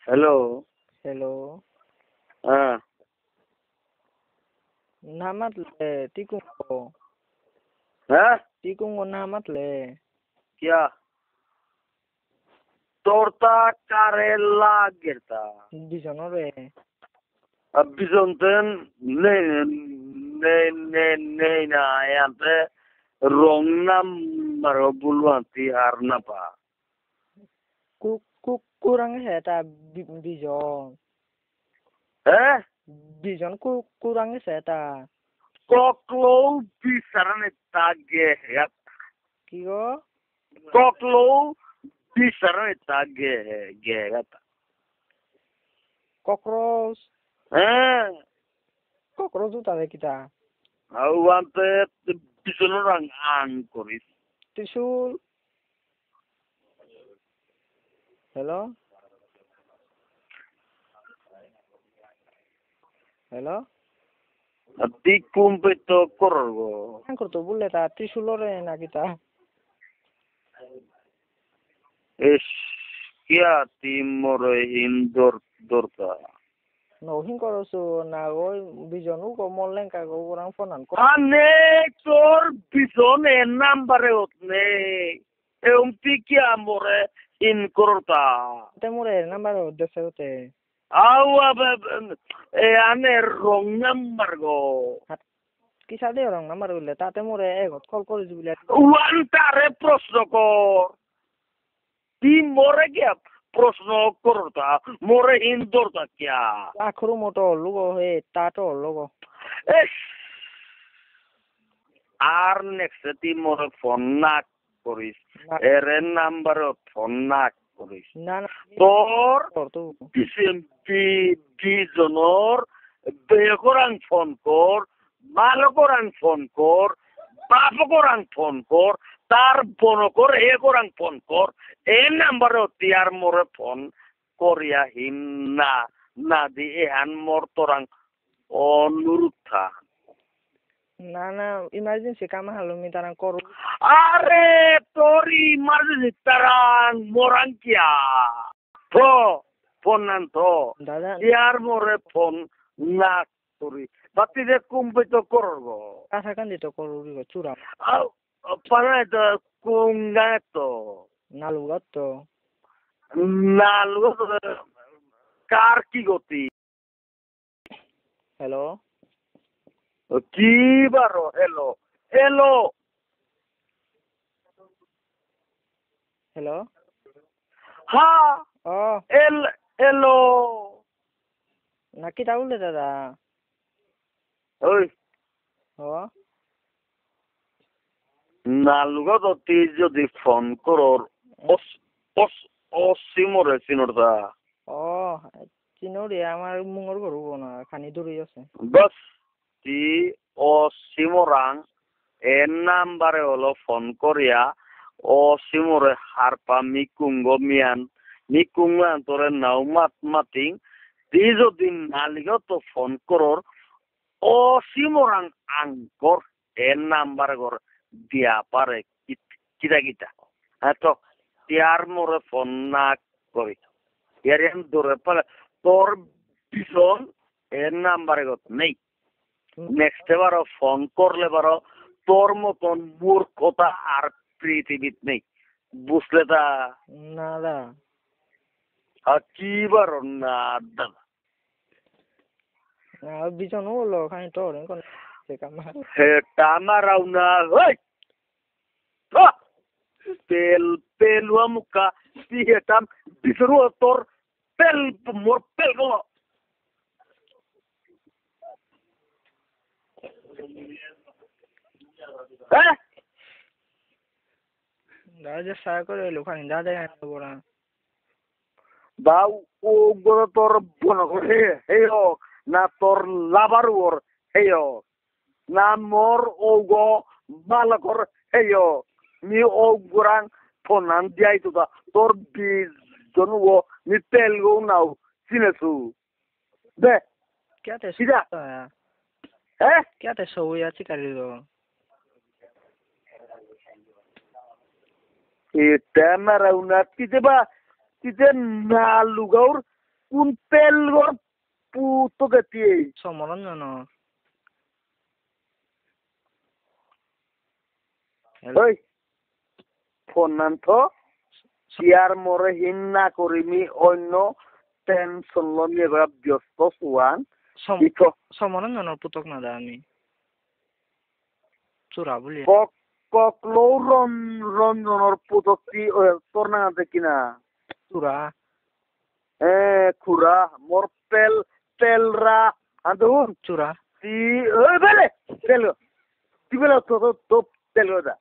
Hello. Hello. হ্যাঁ। Namatle tikungo. হ্যাঁ Tikungo namatle. क्या torta carella gerta Bisonore. abizonten ne na yante wrong number bulwanti arnapa Kurang heta bijon. eh Bijon kurang heta. koklo bisarane tagge yak Kiko? koklo bisarane tagge yak Cockroach. Cockroach utare kita. awante bisonorang an koris Tisul. Hello? Hello? Ati kumpeto korgo. Angkur tu boleh ta tisulore na kita. Es kia timore dorta. No hingkoro su na goi bijonu ko moleng ka go kurang fonan ko. Ane tor bison e nambare otne. E un picchia amore in corta. Temure namaro deseute. Awa e ane wrong number go. Kisah dia orang namar ulle ta temure egot kol jubile. Wantare প্রশ্ন কর তুই মরে গিয়া প্রশ্ন করতা মরে ইন্দোরতা কিয়া Akhru moto lugo he tato logo. এস আর নেক্সট তুই মরে ফোন না করিস এর নাম্বার ফোন না করিস Na তোর tu. বিজনর বেকরান ফোন কর ভালো করান ফোন কর বাপ করান ফোন কর তার বোন কর এ করান ফোন কর এই নাম্বারে তিয়ার মোরে ফোন করিয়া হিন না না দি এহান মোর তোরাং অনুরোধ থা Na emergency kama halumi tarang koru. আরে তোর ইমার্জেন্সি তারাং মোরাং কিয়া তো ফোন নান তো Dada ইয়ার মোরে ফোন না করি বাতি যে কুম্পিত করবো kasa kan dito koru rigo chura. para ito kung gato Nalugot to. nalugo কার কি গতি Hello? কি বারো হেলো হেলো Hello? হ্যাঁ Oh, এলো nakita ulle dada. ওই Oh, নালুগো তো তুই যদি ফোন করর অসীমরে চিনরদা oh, চিনরি আমার মুঙর গরু না খানি দূরে আছে. বাস তুই অসীমরাং এর নাম্বারে হলো ফোন করিয়া অসীমরে হারপা মিকুঙ্গ তোরে নাও মাতিং তুই যদি নালিগো তো ফোন করর অসীমরাং আঙ্কর এর নাম্বারে গর দিয়া পারে কিটা হ্যাঁ তো তিয়ার মোরে ফোন না করি ইয়ার ধরে পারে তোর ভীষণ এর নাম্বারে গত নেই নেক্সট এবারও ফোন করলে বারো তোর মতন মূর্খতা আর পৃথিবীত নেই বুঝলে তা না দা. কি বারো না দাদা Na bijon ulo খানি তো রে কোন সে কামা. টামারাও না পেলুয়া মুখা সিহেটাম বিসরু তোর মোর পেল গো হ্যাঁ দাদা যে সারা করে এলো খানি দাদা আনতে বড়া. দাও ও গো তোর বন করে হেও না তোর লাভার ওর হেও না মোর ও গো বালকর হেও নি ও গুরাং ফোনান দিয়াই তো তোর বীজ জন ও নি তেল গো নাও চিনেছু দে क्या ते সিধা है হ্যাঁ क्या ते सो या चिकारी दो. এটা মারা উনা তিতে না লুগাউর কোন তেলগর পুতকে দিয়ে সমরঞ্জন ওই ফোন নান তো ইয়ার মরে হিন্না করিমি অন্য টেনশন নিয়ে ব্যস্ত সুয়ান সমরঞ্জনের পুতক না দা আমি চোরা বলি ককলো রঞ্জনের পুতকটি তোর না দেখি না চোরা খুরা মোর তেলরা আদুন চোরা তি ওই বেলে তেল তুই বেলে তো তেল দা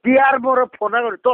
তিয়ার মোর ফোন করি তো